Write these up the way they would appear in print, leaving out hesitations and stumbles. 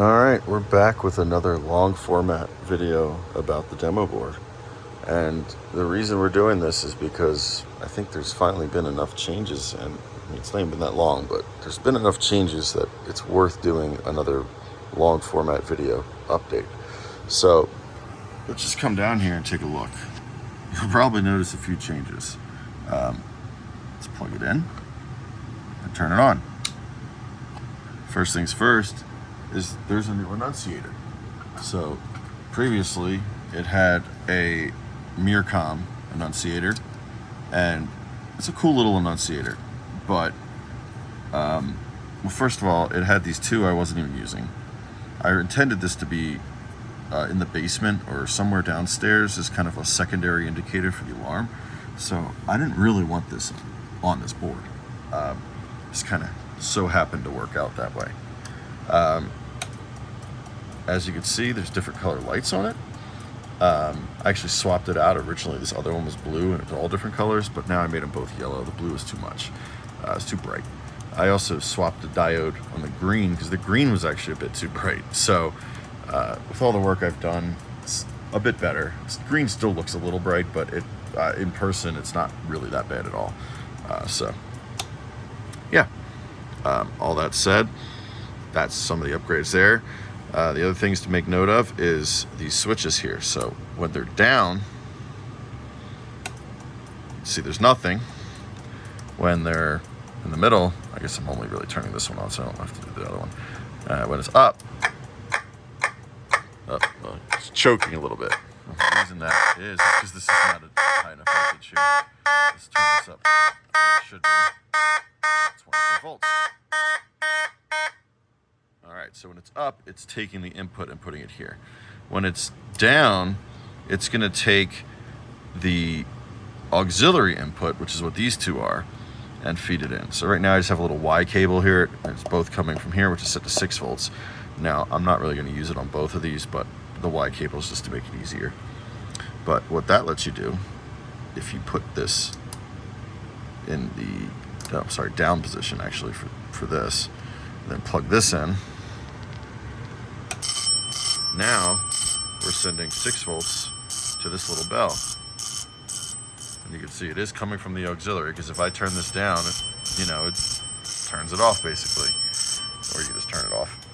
Alright, we're back with another long format video about the demo board. And the reason we're doing this is because I think there's finally been enough changes, and I mean, it's not even been that long, but there's been enough changes that it's worth doing another long format video update. So let's just come down here and take a look. You'll probably notice a few changes. Let's plug it in and turn it on. First things first is there's a new Annunciator. So previously it had a Mircom Annunciator, and it's a cool little Annunciator, but well, first of all, it had these two I wasn't even using. I intended this to be in the basement or somewhere downstairs as kind of a secondary indicator for the alarm, so I didn't really want this on this board. Just kind of so happened to work out that way. As you can see, there's different color lights on it. I actually swapped it out. Originally this other one was blue and it was all different colors, but now I made them both yellow. The blue was too much. It's too bright. I also swapped the diode on the green because the green was actually a bit too bright. So with all the work I've done, it's a bit better. Green still looks a little bright, but it in person it's not really that bad at all. So yeah, all that said, that's some of the upgrades there. The other things to make note of is these switches here. So when they're down, see there's nothing. When they're in the middle, I guess I'm only really turning this one on, so I don't have to do the other one. When it's up, well, it's choking a little bit. The reason that is because this is not a high enough voltage here. Let's turn this up. It should be 24 volts. Alright, so when it's up, it's taking the input and putting it here. When it's down, it's going to take the auxiliary input, which is what these two are, and feed it in. So right now I just have a little Y cable here. It's both coming from here, which is set to 6 volts. Now, I'm not really going to use it on both of these, but the Y cable is just to make it easier. But what that lets you do, if you put this in the, down position actually for this, then plug this in. Now we're sending 6 volts to this little bell, and you can see it is coming from the auxiliary, because if I turn this down, it turns it off basically, or you just turn it off.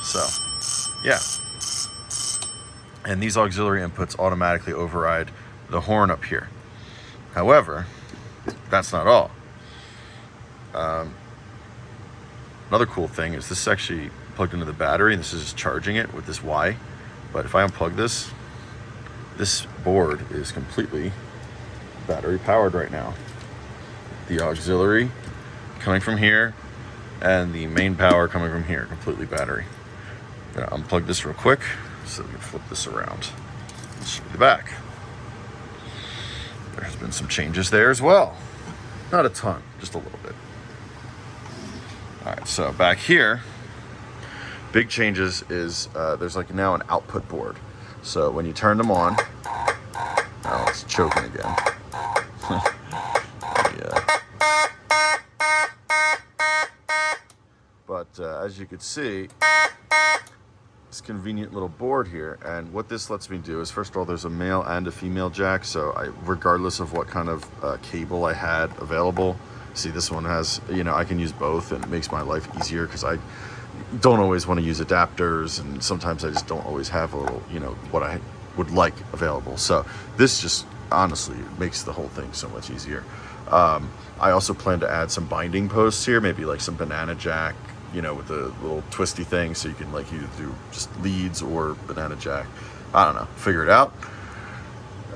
So yeah, and these auxiliary inputs automatically override the horn up here. However, that's not all. Another cool thing is this is actually plugged into the battery, and this is just charging it with this Y. But if I unplug this board is completely battery powered right now. The auxiliary coming from here and the main power coming from here, completely battery. I'm gonna unplug this real quick so we can flip this around and show you the back. There has been some changes there as well. Not a ton, just a little bit. All right, so back here, big changes is there's like now an output board. So when you turn them on, oh, it's choking again. Yeah. But as you can see, this convenient little board here, and what this lets me do is, first of all, there's a male and a female jack, so regardless of what kind of cable I had available, see this one has, I can use both, and it makes my life easier because I don't always want to use adapters, and sometimes I just don't always have a little, what I would like available. So this just honestly makes the whole thing so much easier. I also plan to add some binding posts here, maybe like some banana jack, with the little twisty thing, so you can like either do just leads or banana jack. I don't know, figure it out.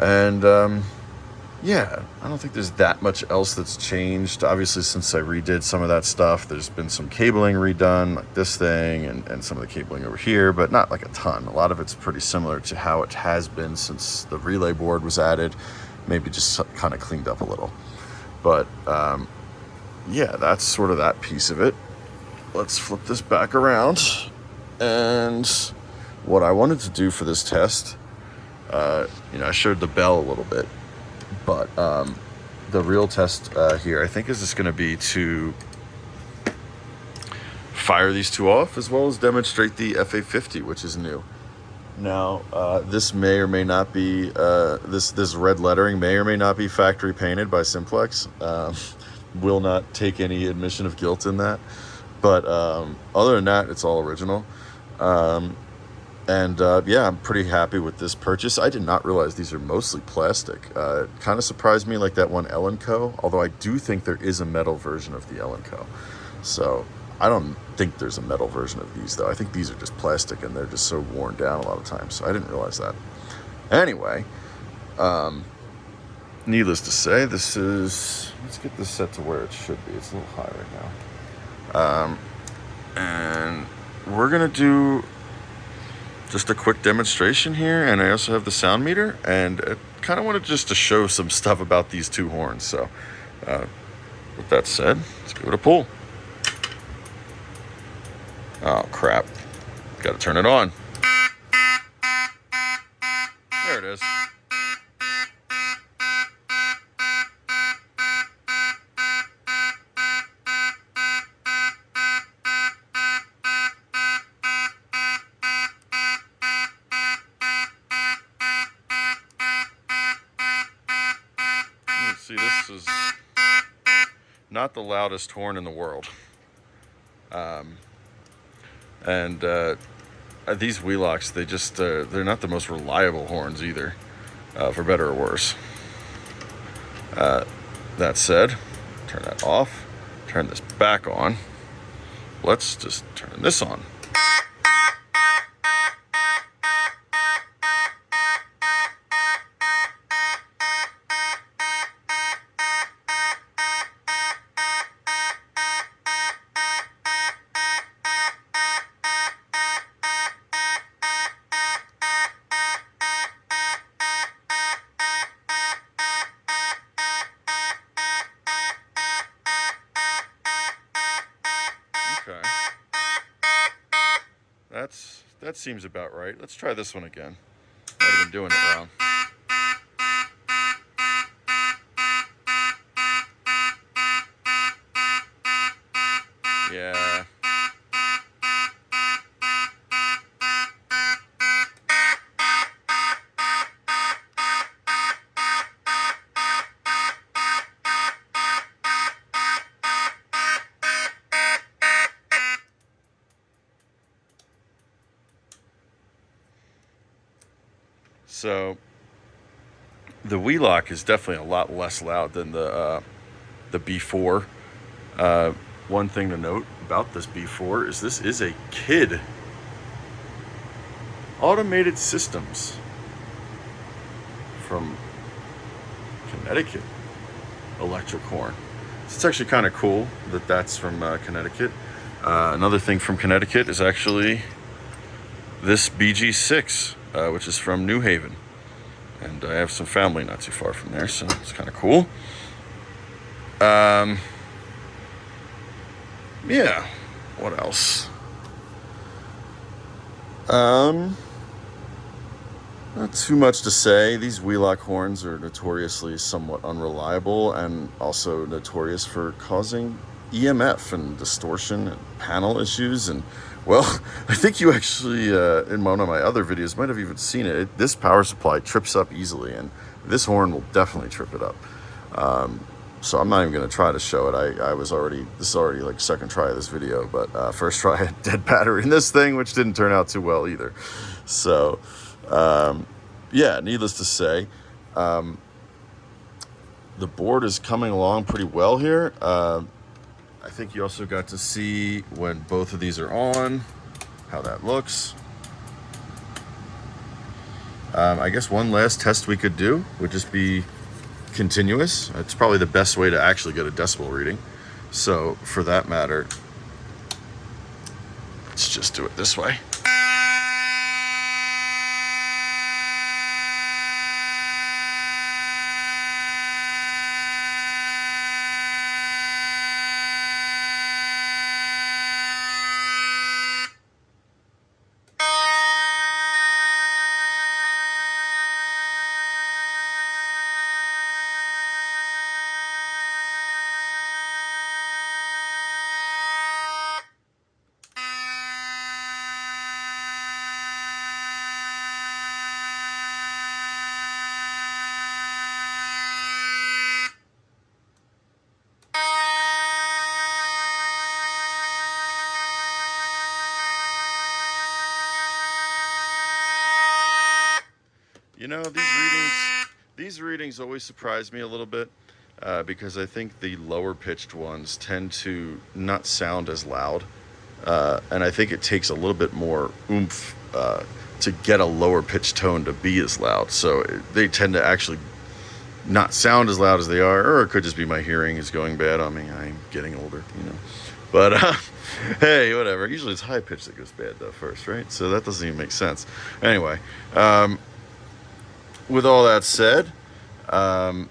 And yeah, I don't think there's that much else that's changed. Obviously, since I redid some of that stuff, there's been some cabling redone, like this thing, and some of the cabling over here, but not like a ton. A lot of it's pretty similar to how it has been since the relay board was added, maybe just kind of cleaned up a little. But yeah, that's sort of that piece of it. Let's flip this back around. And what I wanted to do for this test, I showed the bell a little bit, but the real test here, I think, is just going to be to fire these two off, as well as demonstrate the FA-50, which is new. Now, this may or may not be, this red lettering may or may not be factory painted by Simplex. Will not take any admission of guilt in that. But other than that, it's all original. Yeah, I'm pretty happy with this purchase. I did not realize these are mostly plastic. Kind of surprised me, like that one L & Co. Although I do think there is a metal version of the L & Co. So I don't think there's a metal version of these, though. I think these are just plastic, and they're just so worn down a lot of times. So I didn't realize that. Anyway, needless to say, this is... Let's get this set to where it should be. It's a little high right now. And we're going to do just a quick demonstration here, and I also have the sound meter, and I kind of wanted just to show some stuff about these two horns. So with that said, let's give it a pull. Oh crap, gotta turn it on. There it is. See, this is not the loudest horn in the world. These Wheelocks, they just, they're not the most reliable horns either, for better or worse. That said, turn that off, turn this back on. Let's just turn this on. Okay. That seems about right. Let's try this one again. Might have been doing it wrong. Yeah. So the Wheelock is definitely a lot less loud than the B4. One thing to note about this B4 is this is a Kid Automated Systems from Connecticut electric horn. So it's actually kind of cool that that's from Connecticut. Another thing from Connecticut is actually this BG6, which is from New Haven. And I have some family not too far from there, so it's kind of cool. Yeah, what else? Not too much to say. These Wheelock horns are notoriously somewhat unreliable and also notorious for causing EMF and distortion and panel issues. And, well, I think you actually, in one of my other videos, might have even seen it. This power supply trips up easily, and this horn will definitely trip it up. So I'm not even going to try to show it. This is already like second try of this video, but first try a dead battery in this thing, which didn't turn out too well either. So, yeah, needless to say, the board is coming along pretty well here. I think you also got to see when both of these are on, how that looks. I guess one last test we could do would just be continuous. It's probably the best way to actually get a decibel reading. So for that matter, let's just do it this way. You know, these readings always surprise me a little bit because I think the lower pitched ones tend to not sound as loud. And I think it takes a little bit more oomph to get a lower pitched tone to be as loud. So they tend to actually not sound as loud as they are, or it could just be my hearing is going bad on me. I'm getting older, you know. But hey, whatever. Usually it's high pitch that goes bad though first, right? So that doesn't even make sense. Anyway, with all that said, I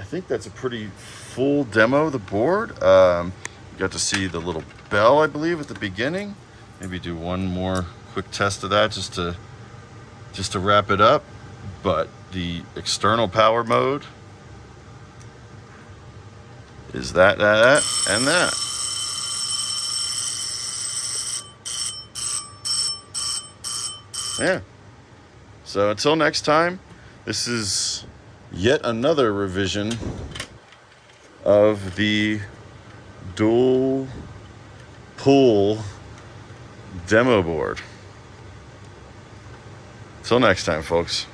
think that's a pretty full demo of the board. You got to see the little bell, I believe, at the beginning. Maybe do one more quick test of that just to wrap it up. But the external power mode is that, and that. Yeah. So until next time, this is yet another revision of the dual pull demo board. Till next time, folks.